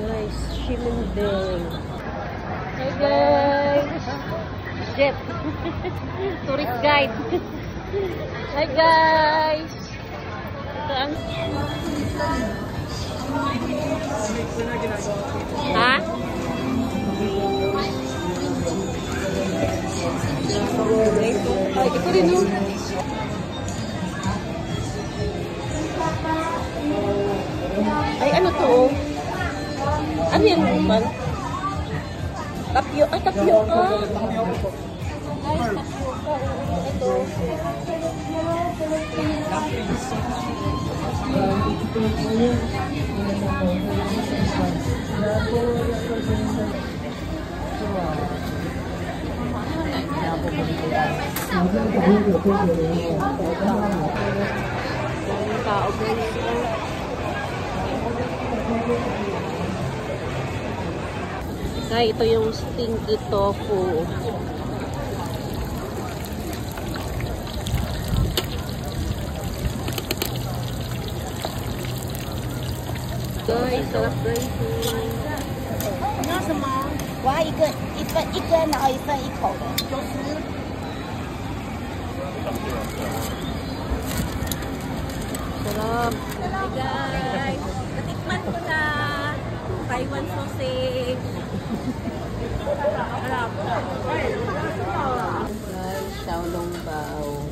Guys, Shimendeng. Hi guys! Jet! Tourist guide! Hi guys! Ito ang... Ha? Ay, ito rin o. Ay, ano to? Ano yan, man? Tapio, ay, tapioca. Ay, tapioca. Ito. Tao guys. Kaya ito yung stinky tofu. Guys, sarap guys. 你要什么？我要一个一根，然后一份一口的。Sarap. Hi guys, natikman ko na Taiwan sausage. Sarap. Guys, Xiaolong Bao.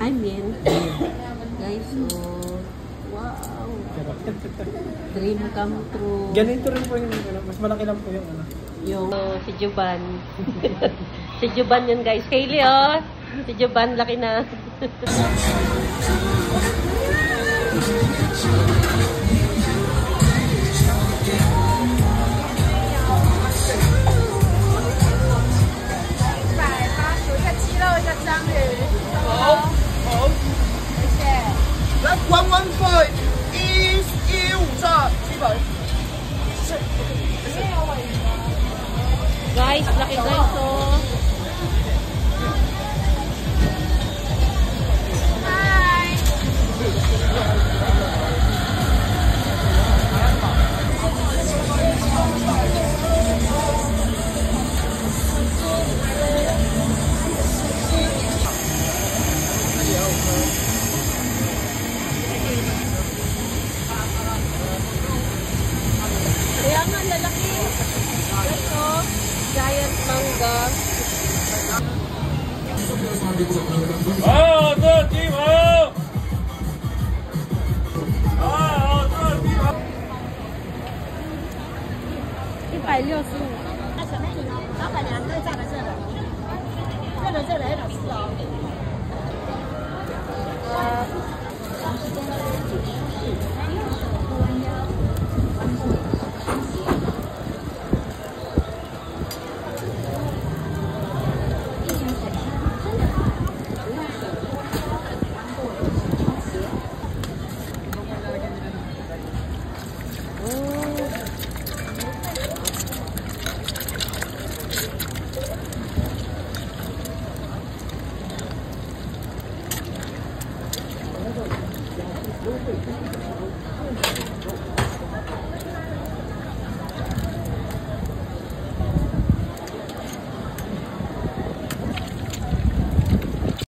I mean, guys, oh, wow. Dream come true. Ganito rin po yung ano, mas malaki lang po yung ano. Yung si Juban. Si Juban yun guys. Kaylee oh. Si Juban, laki na.来115基本。Guys, laki guys oh. Kaya nga lalaki. Ito, giant manga.那小妹你呢？老板娘这个价格这个很好吃哦。